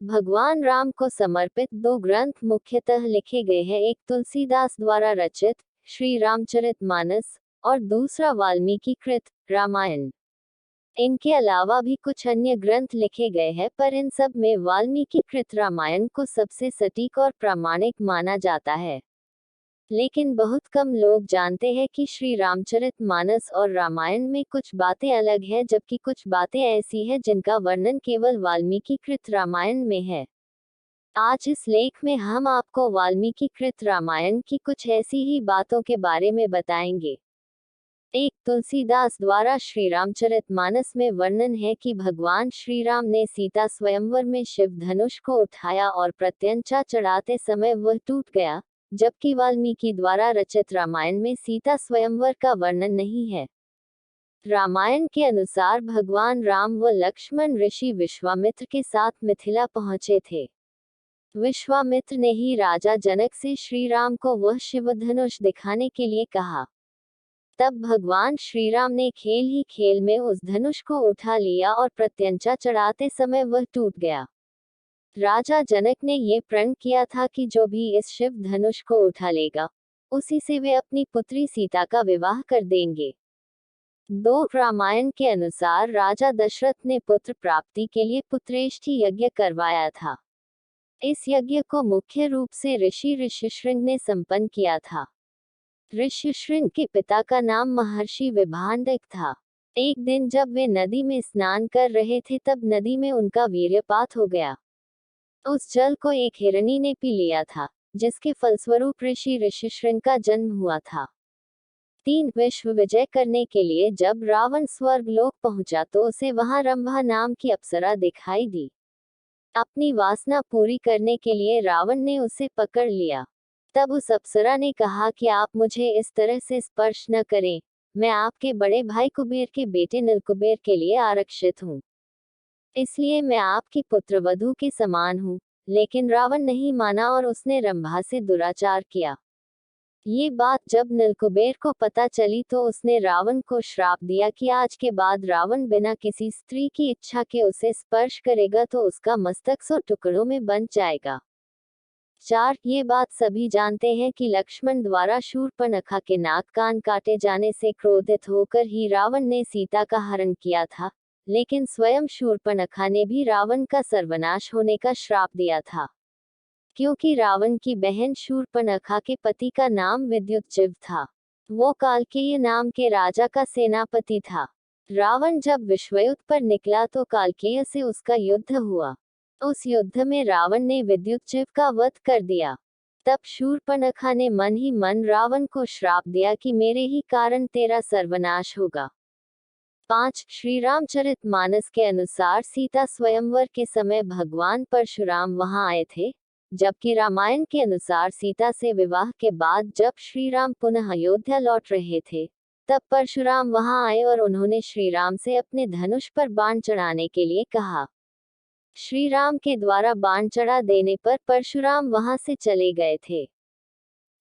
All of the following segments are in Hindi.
भगवान राम को समर्पित दो ग्रंथ मुख्यतः लिखे गए हैं, एक तुलसीदास द्वारा रचित श्री रामचरितमानस और दूसरा वाल्मीकि कृत रामायण। इनके अलावा भी कुछ अन्य ग्रंथ लिखे गए हैं, पर इन सब में वाल्मीकि कृत रामायण को सबसे सटीक और प्रामाणिक माना जाता है। लेकिन बहुत कम लोग जानते हैं कि श्री रामचरितमानस और रामायण में कुछ बातें अलग हैं, जबकि कुछ बातें ऐसी हैं जिनका वर्णन केवल वाल्मीकि कृत रामायण में है। आज इस लेख में हम आपको वाल्मीकि कृत रामायण की कुछ ऐसी ही बातों के बारे में बताएंगे। एक, तुलसीदास द्वारा श्री रामचरितमानस में वर्णन है कि भगवान श्री राम ने सीता स्वयंवर में शिव धनुष को उठाया और प्रत्यंचा चढ़ाते समय वह टूट गया, जबकि वाल्मीकि द्वारा रचित रामायण में सीता स्वयंवर का वर्णन नहीं है। रामायण के अनुसार भगवान राम व लक्ष्मण ऋषि विश्वामित्र के साथ मिथिला पहुंचे थे। विश्वामित्र ने ही राजा जनक से श्री राम को वह शिवधनुष दिखाने के लिए कहा। तब भगवान श्री राम ने खेल ही खेल में उस धनुष को उठा लिया और प्रत्यंचा चढ़ाते समय वह टूट गया। राजा जनक ने ये प्रण किया था कि जो भी इस शिव धनुष को उठा लेगा, उसी से वे अपनी पुत्री सीता का विवाह कर देंगे। 2, रामायण के अनुसार राजा दशरथ ने पुत्र प्राप्ति के लिए पुत्रेष्ठि यज्ञ करवाया था। इस यज्ञ को मुख्य रूप से ऋषि ऋष्यशृंग ने संपन्न किया था। ऋष्यशृंग के पिता का नाम महर्षि विभांडक था। एक दिन जब वे नदी में स्नान कर रहे थे, तब नदी में उनका वीर्यपात हो गया। उस जल को एक हिरनी ने पी लिया था, जिसके फलस्वरूप ऋषि ऋष्यशृंग का जन्म हुआ था। 3, विश्व विजय करने के लिए जब रावण स्वर्ग लोक पहुंचा तो उसे वहां रंभा नाम की अप्सरा दिखाई दी। अपनी वासना पूरी करने के लिए रावण ने उसे पकड़ लिया। तब उस अप्सरा ने कहा कि आप मुझे इस तरह से स्पर्श न करें, मैं आपके बड़े भाई कुबेर के बेटे नीलकुबेर के लिए आरक्षित हूँ, इसलिए मैं आपकी पुत्रवधू के समान हूँ। लेकिन रावण नहीं माना और उसने रंभा से दुराचार किया। ये बात जब नीलकुबेर को पता चली तो उसने रावण को श्राप दिया कि आज के बाद रावण बिना किसी स्त्री की इच्छा के उसे स्पर्श करेगा तो उसका मस्तक 100 टुकड़ों में बंट जाएगा। 4, ये बात सभी जानते हैं कि लक्ष्मण द्वारा शूर्पणखा के नाक कान काटे जाने से क्रोधित होकर ही रावण ने सीता का हरण किया था, लेकिन स्वयं शूर्पणखा ने भी रावण का सर्वनाश होने का श्राप दिया था, क्योंकि रावण की बहन शूर्पणखा के पति का नाम विद्युतजिह्व था। वो कालकेय नाम के राजा का सेनापति था। रावण जब विश्वयुद्ध पर निकला तो कालकेय से उसका युद्ध हुआ। उस युद्ध में रावण ने विद्युतजिह्व का वध कर दिया। तब शूर्पणखा ने मन ही मन रावण को श्राप दिया कि मेरे ही कारण तेरा सर्वनाश होगा। 5, श्री रामचरितमानस के अनुसार सीता स्वयंवर के समय भगवान परशुराम वहां आए थे, जबकि रामायण के अनुसार सीता से विवाह के बाद जब श्री राम पुनः अयोध्या लौट रहे थे, तब परशुराम वहां आए और उन्होंने श्री राम से अपने धनुष पर बाण चढ़ाने के लिए कहा। श्री राम के द्वारा बाण चढ़ा देने पर परशुराम वहां से चले गए थे।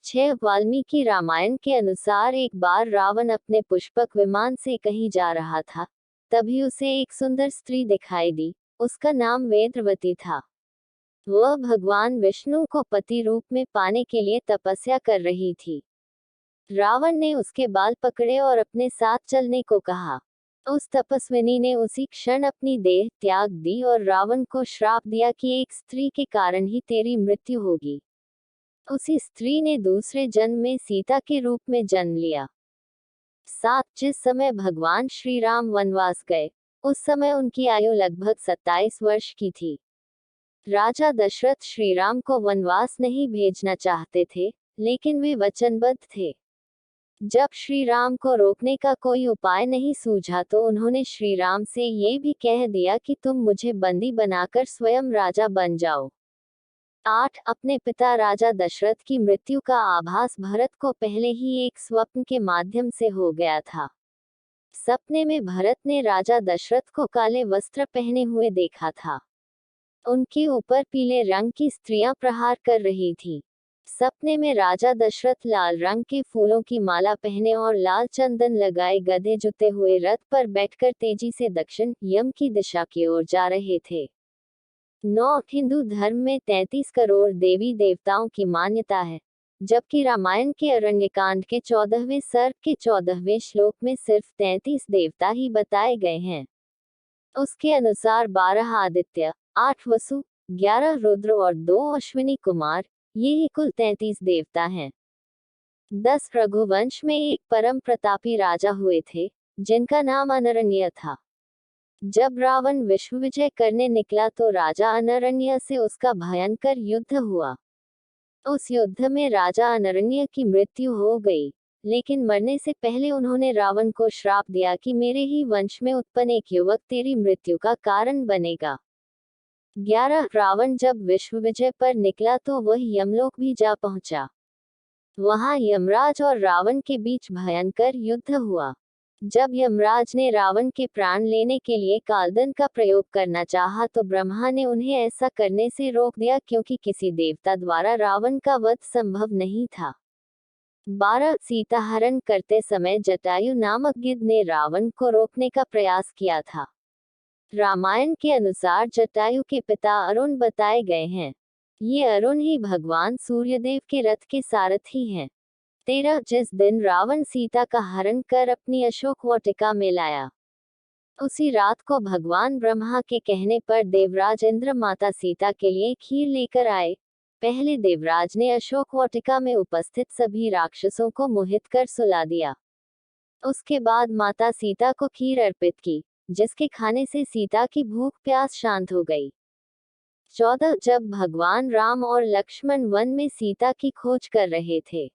6, वाल्मीकि रामायण के अनुसार एक बार रावण अपने पुष्पक विमान से कहीं जा रहा था, तभी उसे एक सुंदर स्त्री दिखाई दी। उसका नाम वेदवती था। वह भगवान विष्णु को पति रूप में पाने के लिए तपस्या कर रही थी। रावण ने उसके बाल पकड़े और अपने साथ चलने को कहा। उस तपस्विनी ने उसी क्षण अपनी देह त्याग दी और रावण को श्राप दिया कि एक स्त्री के कारण ही तेरी मृत्यु होगी। उसी स्त्री ने दूसरे जन्म में सीता के रूप में जन्म लिया। 7, जिस समय भगवान श्री राम वनवास गए, उस समय उनकी आयु लगभग 27 वर्ष की थी। राजा दशरथ श्री राम को वनवास नहीं भेजना चाहते थे, लेकिन वे वचनबद्ध थे। जब श्री राम को रोकने का कोई उपाय नहीं सूझा तो उन्होंने श्री राम से ये भी कह दिया कि तुम मुझे बंदी बनाकर स्वयं राजा बन जाओ। 8, अपने पिता राजा दशरथ की मृत्यु का आभास भरत को पहले ही एक स्वप्न के माध्यम से हो गया था। सपने में भरत ने राजा दशरथ को काले वस्त्र पहने हुए देखा था। उनके ऊपर पीले रंग की स्त्रियां प्रहार कर रही थीं। सपने में राजा दशरथ लाल रंग के फूलों की माला पहने और लाल चंदन लगाए गधे जुते हुए रथ पर बैठकर तेजी से दक्षिण यम की दिशा की ओर जा रहे थे। 9 हिंदू धर्म में 33 करोड़ देवी देवताओं की मान्यता है, जबकि रामायण के अरण्यकांड के 14वें सर्ग के 14वें श्लोक में सिर्फ 33 देवता ही बताए गए हैं। उसके अनुसार 12 आदित्य, 8 वसु, 11 रुद्र और 2 अश्विनी कुमार, ये ही कुल 33 देवता हैं। 10 रघुवंश में एक परम प्रतापी राजा हुए थे, जिनका नाम अनरण्य था। जब रावण विश्व विजय करने निकला तो राजा अनरण्य से उसका भयंकर युद्ध हुआ। उस युद्ध में राजा अनरण्य की मृत्यु हो गई, लेकिन मरने से पहले उन्होंने रावण को श्राप दिया कि मेरे ही वंश में उत्पन्न एक युवक तेरी मृत्यु का कारण बनेगा। 11 रावण जब विश्व विजय पर निकला तो वह यमलोक भी जा पहुंचा। वहां यमराज और रावण के बीच भयंकर युद्ध हुआ। जब यमराज ने रावण के प्राण लेने के लिए कालदंड का प्रयोग करना चाहा तो ब्रह्मा ने उन्हें ऐसा करने से रोक दिया, क्योंकि किसी देवता द्वारा रावण का वध संभव नहीं था। 12 सीता हरण करते समय जटायु नामक गिद्ध ने रावण को रोकने का प्रयास किया था। रामायण के अनुसार जटायु के पिता अरुण बताए गए हैं। ये अरुण ही भगवान सूर्यदेव के रथ के सारथी हैं। 13 जिस दिन रावण सीता का हरण कर अपनी अशोक वाटिका में लाया, उसी रात को भगवान ब्रह्मा के कहने पर देवराज इंद्र माता सीता के लिए खीर लेकर आए। पहले देवराज ने अशोक वाटिका में उपस्थित सभी राक्षसों को मोहित कर सुला दिया। उसके बाद माता सीता को खीर अर्पित की, जिसके खाने से सीता की भूख प्यास शांत हो गई। 14 जब भगवान राम और लक्ष्मण वन में सीता की खोज कर रहे थे,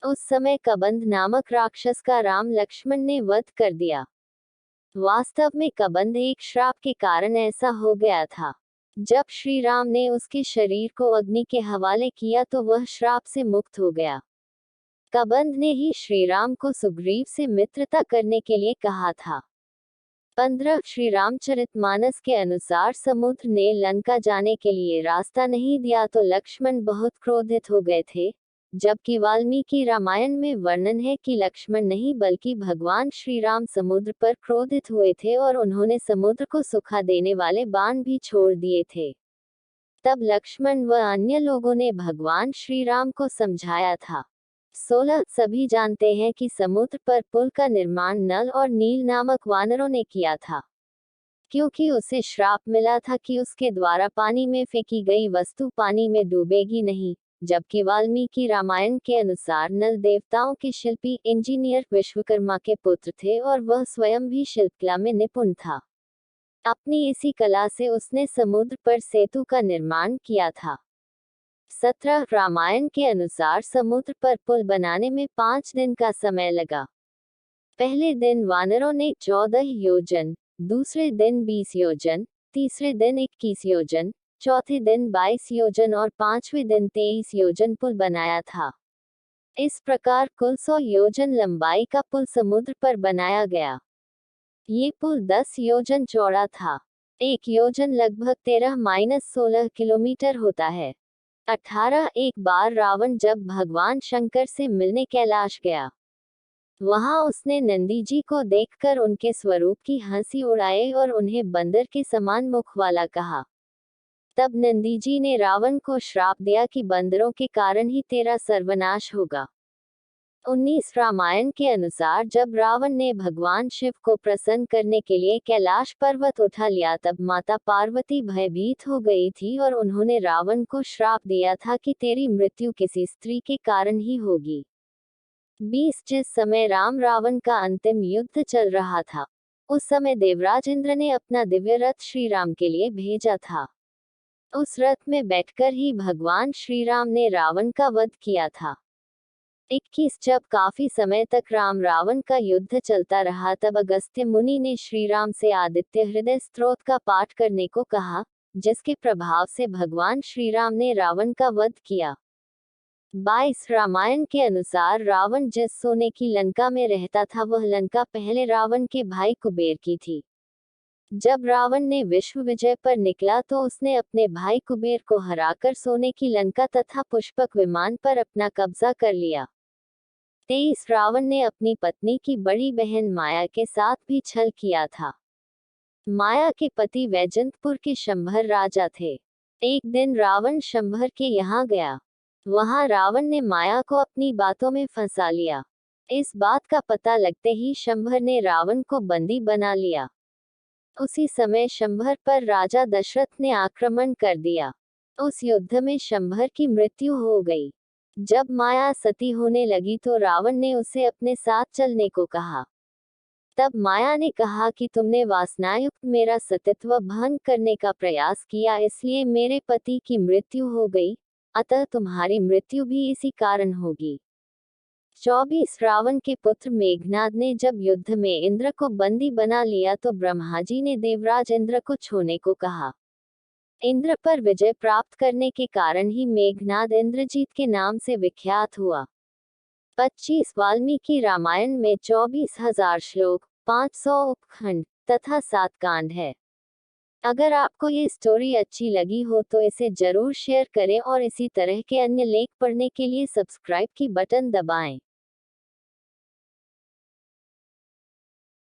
उस समय कबंध नामक राक्षस का राम लक्ष्मण ने वध कर दिया। वास्तव में कबंध एक श्राप के कारण ऐसा हो गया था। जब श्री राम ने उसके शरीर को अग्नि के हवाले किया तो वह श्राप से मुक्त हो गया। कबंध ने ही श्री राम को सुग्रीव से मित्रता करने के लिए कहा था। 15 श्री रामचरितमानस के अनुसार समुद्र ने लंका जाने के लिए रास्ता नहीं दिया तो लक्ष्मण बहुत क्रोधित हो गए थे, जबकि वाल्मीकि रामायण में वर्णन है कि लक्ष्मण नहीं बल्कि भगवान श्री राम समुद्र पर क्रोधित हुए थे और उन्होंने समुद्र को सुखा देने वाले बाण भी छोड़ दिए थे। तब लक्ष्मण व अन्य लोगों ने भगवान श्री राम को समझाया था। 16 सभी जानते हैं कि समुद्र पर पुल का निर्माण नल और नील नामक वानरों ने किया था, क्योंकि उसे श्राप मिला था कि उसके द्वारा पानी में फेंकी गई वस्तु पानी में डूबेगी नहीं, जबकि वाल्मीकि रामायण के अनुसार नल देवताओं के शिल्पी इंजीनियर विश्वकर्मा के पुत्र थे और वह स्वयं भी शिल्पकला में निपुण था। अपनी इसी कला से उसने समुद्र पर सेतु का निर्माण किया था। 17 रामायण के अनुसार समुद्र पर पुल बनाने में 5 दिन का समय लगा। पहले दिन वानरों ने 14 योजन, दूसरे दिन 20 योजन, तीसरे दिन 21 योजन, चौथे दिन 22 योजन और 5वें दिन 23 योजन पुल बनाया था। इस प्रकार कुल 100 योजन लंबाई का पुल समुद्र पर बनाया गया। ये पुल 10 योजन चौड़ा था। 1 योजन लगभग 13-16 किलोमीटर होता है। 18 एक बार रावण जब भगवान शंकर से मिलने कैलाश गया, वहां उसने नंदी जी को देखकर उनके स्वरूप की हंसी उड़ाई और उन्हें बंदर के समान मुख वाला कहा। तब नंदी जी ने रावण को श्राप दिया कि बंदरों के कारण ही तेरा सर्वनाश होगा। 19 रामायण के अनुसार जब रावण ने भगवान शिव को प्रसन्न करने के लिए कैलाश पर्वत उठा लिया तब माता पार्वती भयभीत हो गई थी और उन्होंने रावण को श्राप दिया था कि तेरी मृत्यु किसी स्त्री के कारण ही होगी। 20 जिस समय राम रावण का अंतिम युद्ध चल रहा था, उस समय देवराज इंद्र ने अपना दिव्य रथ श्री राम के लिए भेजा था। उस रथ में बैठकर ही भगवान श्री राम ने रावण का वध किया था। 21 जब काफी समय तक राम रावण का युद्ध चलता रहा तब अगस्त्य मुनि ने श्री राम से आदित्य हृदय स्तोत्र का पाठ करने को कहा, जिसके प्रभाव से भगवान श्री राम ने रावण का वध किया। 22 रामायण के अनुसार रावण जिस सोने की लंका में रहता था वह लंका पहले रावण के भाई कुबेर की थी। जब रावण ने विश्व विजय पर निकला तो उसने अपने भाई कुबेर को हराकर सोने की लंका तथा पुष्पक विमान पर अपना कब्जा कर लिया। 23 रावण ने अपनी पत्नी की बड़ी बहन माया के साथ भी छल किया था। माया के पति वैजंतपुर के शंभर राजा थे। एक दिन रावण शंभर के यहाँ गया। वहां रावण ने माया को अपनी बातों में फंसा लिया। इस बात का पता लगते ही शंभर ने रावण को बंदी बना लिया। उसी समय शंभर पर राजा दशरथ ने आक्रमण कर दिया। उस युद्ध में शंभर की मृत्यु हो गई। जब माया सती होने लगी तो रावण ने उसे अपने साथ चलने को कहा। तब माया ने कहा कि तुमने वासनायुक्त मेरा सतीत्व भंग करने का प्रयास किया, इसलिए मेरे पति की मृत्यु हो गई, अतः तुम्हारी मृत्यु भी इसी कारण होगी। 24 रावण के पुत्र मेघनाद ने जब युद्ध में इंद्र को बंदी बना लिया तो ब्रह्मा जी ने देवराज इंद्र को छोड़ने को कहा। इंद्र पर विजय प्राप्त करने के कारण ही मेघनाद इंद्रजीत के नाम से विख्यात हुआ। 25 वाल्मीकि रामायण में 24,000 श्लोक, 500 उपखंड तथा 7 कांड है। अगर आपको ये स्टोरी अच्छी लगी हो तो इसे जरूर शेयर करें और इसी तरह के अन्य लेख पढ़ने के लिए सब्सक्राइब की बटन दबाएं।